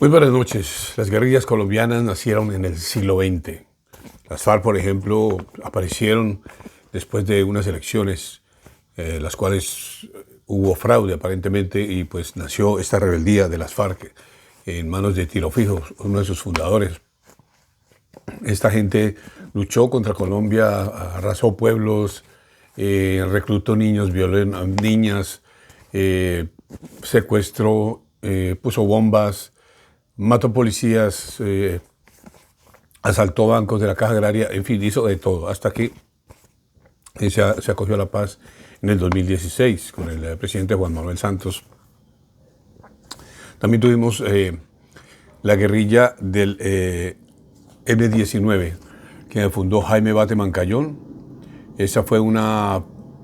Muy buenas noches. Las guerrillas colombianas nacieron en el siglo XX. Las FARC, por ejemplo, aparecieron después de unas elecciones, las cuales hubo fraude aparentemente, y pues nació esta rebeldía de las FARC en manos de Tiro Fijo, uno de sus fundadores. Esta gente luchó contra Colombia, arrasó pueblos, reclutó niños, violó a niñas, secuestró, puso bombas, mató policías, asaltó bancos de la Caja Agraria, en fin, hizo de todo, hasta que se acogió a la paz en el 2016 con el presidente Juan Manuel Santos. También tuvimos la guerrilla del M-19, que fundó Jaime Bate Mancayón. Ese fue un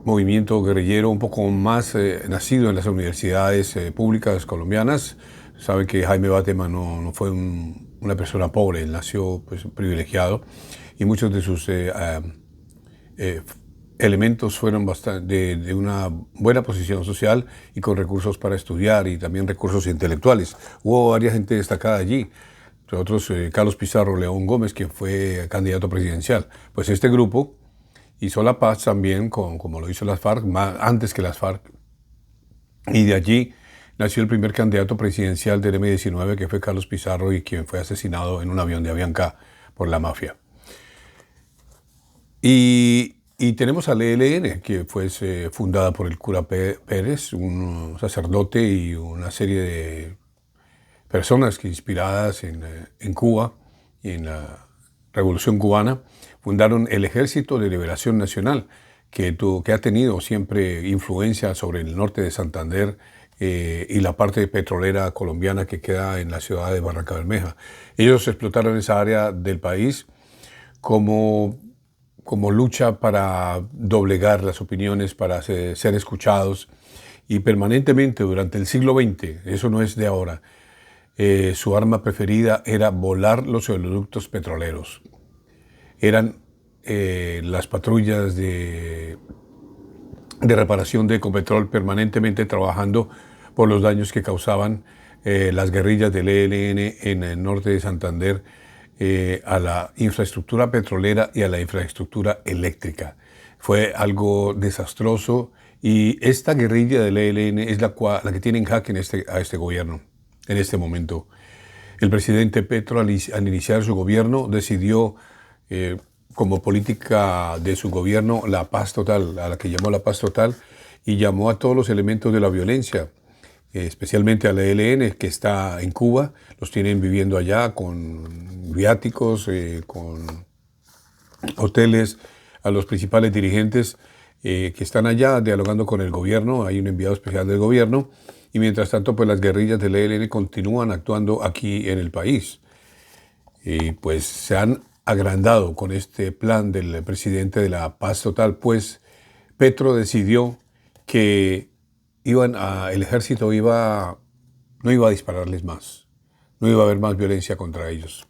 movimiento guerrillero un poco más nacido en las universidades públicas colombianas. Saben que Jaime Bateman no fue una persona pobre, él nació pues, privilegiado, y muchos de sus elementos fueron de una buena posición social y con recursos para estudiar y también recursos intelectuales. Hubo varias gente destacada allí, entre otros Carlos Pizarro León Gómez, quien fue candidato presidencial. Pues este grupo hizo la paz también, como lo hizo las FARC, antes que las FARC, y de allí nació el primer candidato presidencial del M-19, que fue Carlos Pizarro, y quien fue asesinado en un avión de Avianca por la mafia. Y tenemos al ELN, que fue fundada por el cura Pérez, un sacerdote, y una serie de personas que, inspiradas en Cuba y en la Revolución Cubana, fundaron el Ejército de Liberación Nacional, que ha tenido siempre influencia sobre el norte de Santander y la parte petrolera colombiana que queda en la ciudad de Barranca Bermeja. Ellos explotaron esa área del país como lucha para doblegar las opiniones, para ser escuchados, y permanentemente durante el siglo XX, eso no es de ahora, su arma preferida era volar los oleoductos petroleros. Eran las patrullas de reparación de Ecopetrol permanentemente trabajando por los daños que causaban las guerrillas del ELN en el norte de Santander a la infraestructura petrolera y a la infraestructura eléctrica. Fue algo desastroso, y esta guerrilla del ELN es la que tiene en jaque a este gobierno en este momento. El presidente Petro, al iniciar su gobierno, decidió como política de su gobierno la paz total, a la que llamó la paz total, y llamó a todos los elementos de la violencia, especialmente a la ELN, que está en Cuba. Los tienen viviendo allá con viáticos, con hoteles, a los principales dirigentes que están allá dialogando con el gobierno. Hay un enviado especial del gobierno, y mientras tanto pues las guerrillas del ELN continúan actuando aquí en el país. Y pues se han agrandado con este plan del presidente de la paz total, pues Petro decidió que el ejército no iba a dispararles más, no iba a haber más violencia contra ellos.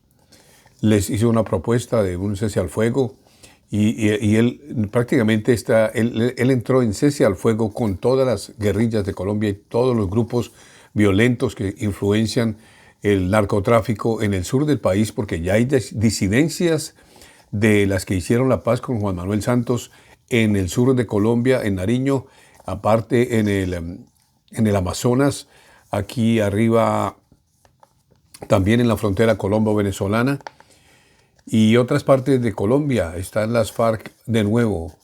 Les hizo una propuesta de un cese al fuego, y él prácticamente él entró en cese al fuego con todas las guerrillas de Colombia y todos los grupos violentos que influencian el narcotráfico en el sur del país, porque ya hay disidencias de las que hicieron la paz con Juan Manuel Santos en el sur de Colombia, en Nariño, aparte en el Amazonas, aquí arriba también en la frontera colombo-venezolana, y otras partes de Colombia. Están las FARC de nuevo,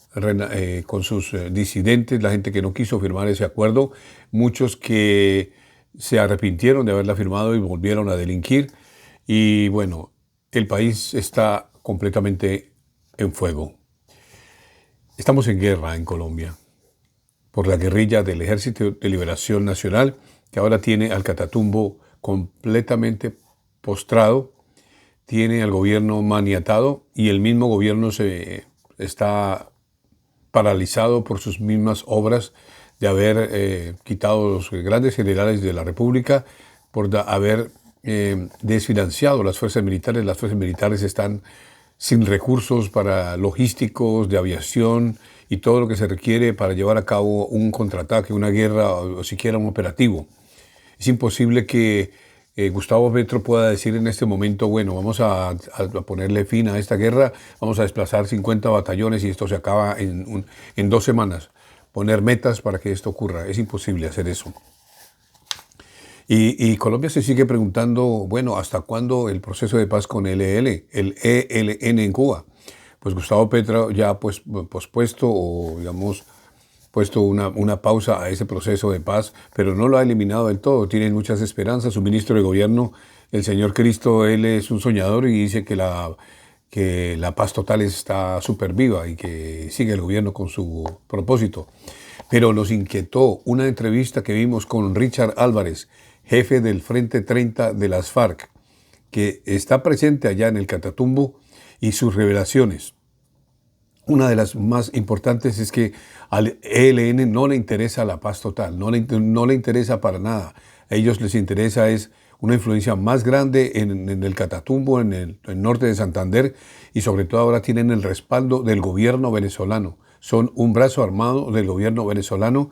con sus disidentes, la gente que no quiso firmar ese acuerdo, muchos que se arrepintieron de haberla firmado y volvieron a delinquir. Y bueno, el país está completamente en fuego. Estamos en guerra en Colombia por la guerrilla del Ejército de Liberación Nacional, que ahora tiene al Catatumbo completamente postrado, tiene al gobierno maniatado, y el mismo gobierno está paralizado por sus mismas obras de haber quitado los grandes generales de la República, por haber desfinanciado las fuerzas militares. Las fuerzas militares están sin recursos para logísticos, de aviación y todo lo que se requiere para llevar a cabo un contraataque, una guerra o siquiera un operativo. Es imposible que Gustavo Petro pueda decir en este momento, bueno, vamos a ponerle fin a esta guerra, vamos a desplazar 50 batallones y esto se acaba en 2 semanas. Poner metas para que esto ocurra. Es imposible hacer eso. Y Colombia se sigue preguntando, bueno, ¿hasta cuándo el proceso de paz con el ELN en Cuba? Pues Gustavo Petro ya ha pospuesto o, digamos, puesto una pausa a ese proceso de paz, pero no lo ha eliminado del todo. Tienen muchas esperanzas. Su ministro de Gobierno, el señor Cristo, él es un soñador y dice que la paz total está súper viva y que sigue el gobierno con su propósito. Pero nos inquietó una entrevista que vimos con Richard Álvarez, jefe del Frente 30 de las FARC, que está presente allá en el Catatumbo, y sus revelaciones. Una de las más importantes es que al ELN no le interesa la paz total, no le interesa para nada. A ellos les interesa es una influencia más grande en el Catatumbo, en el norte de Santander, y sobre todo ahora tienen el respaldo del gobierno venezolano. Son un brazo armado del gobierno venezolano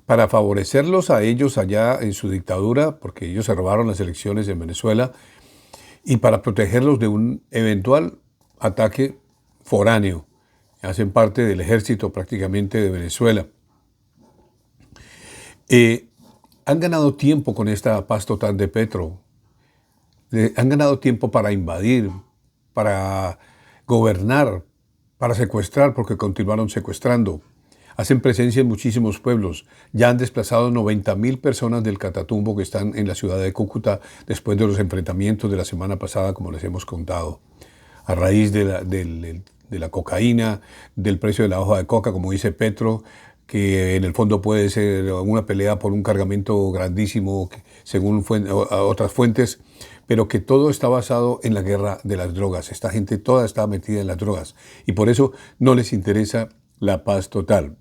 para favorecerlos a ellos allá en su dictadura, porque ellos se robaron las elecciones en Venezuela, y para protegerlos de un eventual ataque foráneo. Hacen parte del ejército prácticamente de Venezuela. Han ganado tiempo con esta paz total de Petro. Han ganado tiempo para invadir, para gobernar, para secuestrar, porque continuaron secuestrando. Hacen presencia en muchísimos pueblos. Ya han desplazado 90.000 personas del Catatumbo que están en la ciudad de Cúcuta después de los enfrentamientos de la semana pasada, como les hemos contado. A raíz de la cocaína, del precio de la hoja de coca, como dice Petro, que en el fondo puede ser una pelea por un cargamento grandísimo, según otras fuentes, pero que todo está basado en la guerra de las drogas. Esta gente toda está metida en las drogas y por eso no les interesa la paz total.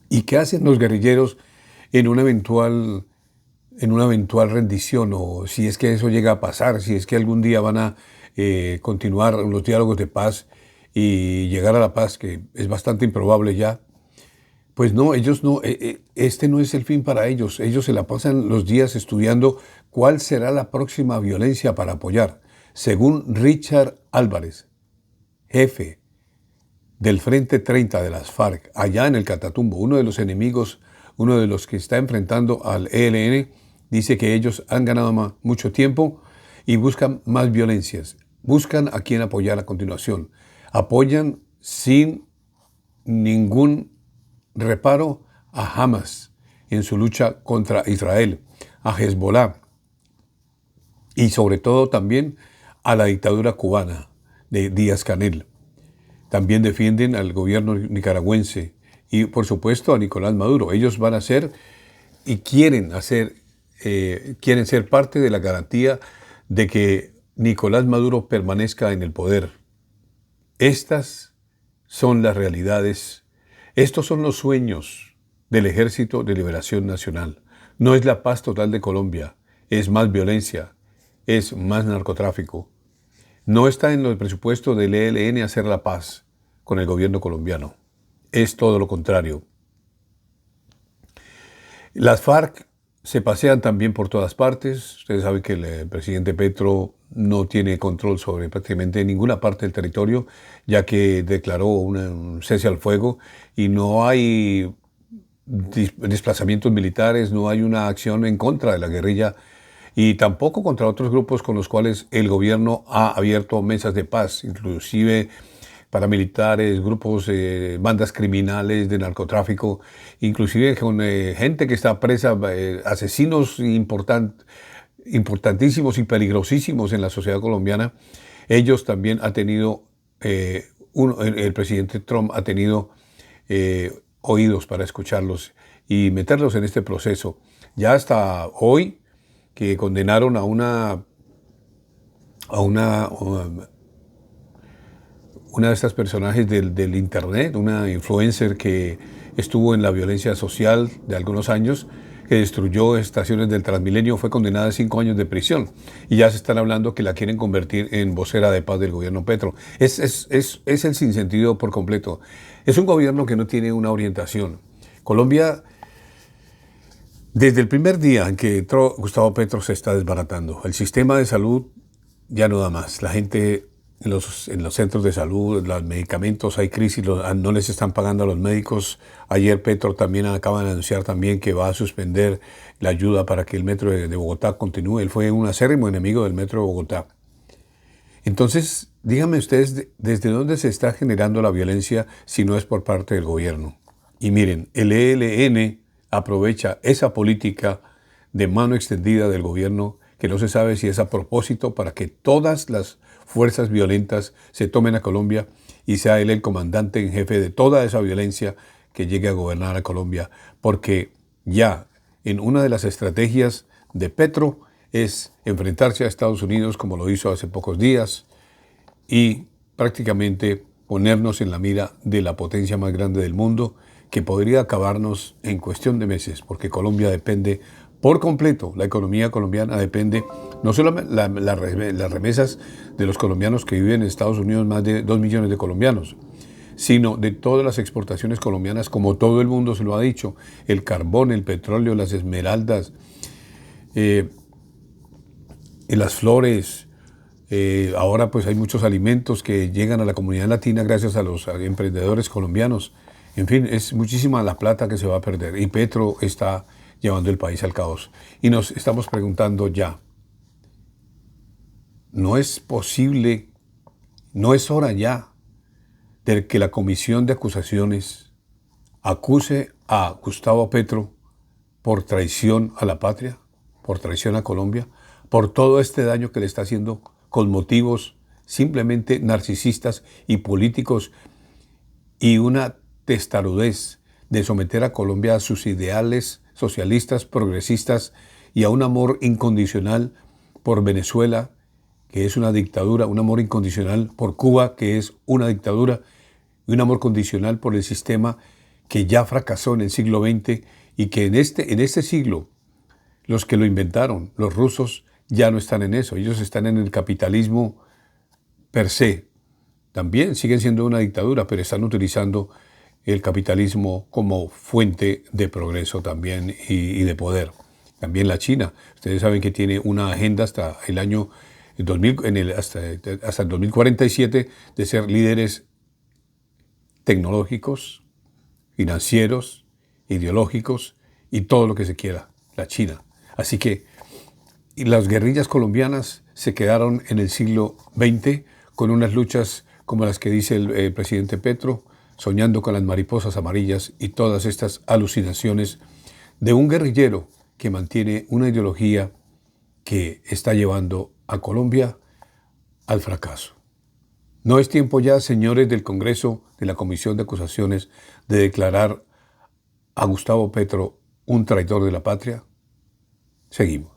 ¿Y qué hacen los guerrilleros en una eventual rendición, o si es que eso llega a pasar, si es que algún día van a continuar los diálogos de paz y llegar a la paz, que es bastante improbable ya? Pues no, ellos no, este no es el fin para ellos. Ellos se la pasan los días estudiando cuál será la próxima violencia para apoyar. Según Richard Álvarez, jefe del Frente 30 de las FARC, allá en el Catatumbo, uno de los enemigos, uno de los que está enfrentando al ELN, dice que ellos han ganado mucho tiempo y buscan más violencias. Buscan a quien apoyar a continuación. Apoyan sin ningún reparo a Hamas en su lucha contra Israel, a Hezbollah y sobre todo también a la dictadura cubana de Díaz-Canel. También defienden al gobierno nicaragüense y por supuesto a Nicolás Maduro. Ellos van a ser y quieren ser parte de la garantía de que Nicolás Maduro permanezca en el poder. Estas son las realidades. Estos son los sueños del Ejército de Liberación Nacional. No es la paz total de Colombia, es más violencia, es más narcotráfico. No está en el presupuesto del ELN hacer la paz con el gobierno colombiano. Es todo lo contrario. Las FARC se pasean también por todas partes. Ustedes saben que el presidente Petro no tiene control sobre prácticamente ninguna parte del territorio, ya que declaró un cese al fuego y no hay desplazamientos militares, no hay una acción en contra de la guerrilla y tampoco contra otros grupos con los cuales el gobierno ha abierto mesas de paz, inclusive paramilitares, grupos, bandas criminales de narcotráfico, inclusive con gente que está presa, asesinos importantísimos y peligrosísimos en la sociedad colombiana. Ellos también han tenido, el presidente Trump ha tenido oídos para escucharlos y meterlos en este proceso. Ya hasta hoy que condenaron a una de estas personajes del internet, una influencer que estuvo en la violencia social de algunos años, que destruyó estaciones del Transmilenio, fue condenada a 5 años de prisión. Y ya se están hablando que la quieren convertir en vocera de paz del gobierno Petro. Es el sinsentido por completo. Es un gobierno que no tiene una orientación. Colombia Desde el primer día en que entró Gustavo Petro se está desbaratando. El sistema de salud ya no da más. La gente en los centros de salud, los medicamentos, hay crisis, no les están pagando a los médicos. Ayer Petro también acaba de anunciar también que va a suspender la ayuda para que el metro de Bogotá continúe. Él fue un acérrimo enemigo del metro de Bogotá. Entonces, díganme ustedes, ¿desde dónde se está generando la violencia si no es por parte del gobierno? Y miren, el ELN aprovecha esa política de mano extendida del gobierno, que no se sabe si es a propósito para que todas las fuerzas violentas se tomen a Colombia y sea él el comandante en jefe de toda esa violencia que llegue a gobernar a Colombia, porque ya en una de las estrategias de Petro es enfrentarse a Estados Unidos como lo hizo hace pocos días y prácticamente ponernos en la mira de la potencia más grande del mundo que podría acabarnos en cuestión de meses, porque Colombia depende por completo, la economía colombiana depende no solo las remesas de los colombianos que viven en Estados Unidos, más de 2 millones de colombianos, sino de todas las exportaciones colombianas, como todo el mundo se lo ha dicho, el carbón, el petróleo, las esmeraldas, las flores. Ahora pues hay muchos alimentos que llegan a la comunidad latina gracias a los emprendedores colombianos. En fin, es muchísima la plata que se va a perder y Petro está llevando el país al caos. Y nos estamos preguntando ya, ¿no es posible, no es hora ya de que la comisión de acusaciones acuse a Gustavo Petro por traición a la patria, por traición a Colombia, por todo este daño que le está haciendo con motivos simplemente narcisistas y políticos y una testarudez de someter a Colombia a sus ideales socialistas, progresistas y a un amor incondicional por Venezuela, que es una dictadura, un amor incondicional por Cuba, que es una dictadura, y un amor condicional por el sistema que ya fracasó en el siglo XX y que en este siglo los que lo inventaron, los rusos, ya no están en eso. Ellos están en el capitalismo per se. También siguen siendo una dictadura, pero están utilizando el capitalismo como fuente de progreso también y de poder. También la China. Ustedes saben que tiene una agenda hasta el año 2000, hasta el 2047 de ser líderes tecnológicos, financieros, ideológicos y todo lo que se quiera, la China. Así que las guerrillas colombianas se quedaron en el siglo XX con unas luchas como las que dice el presidente Petro, soñando con las mariposas amarillas y todas estas alucinaciones de un guerrillero que mantiene una ideología que está llevando a Colombia al fracaso. ¿No es tiempo ya, señores del Congreso, de la Comisión de Acusaciones, de declarar a Gustavo Petro un traidor de la patria? Seguimos.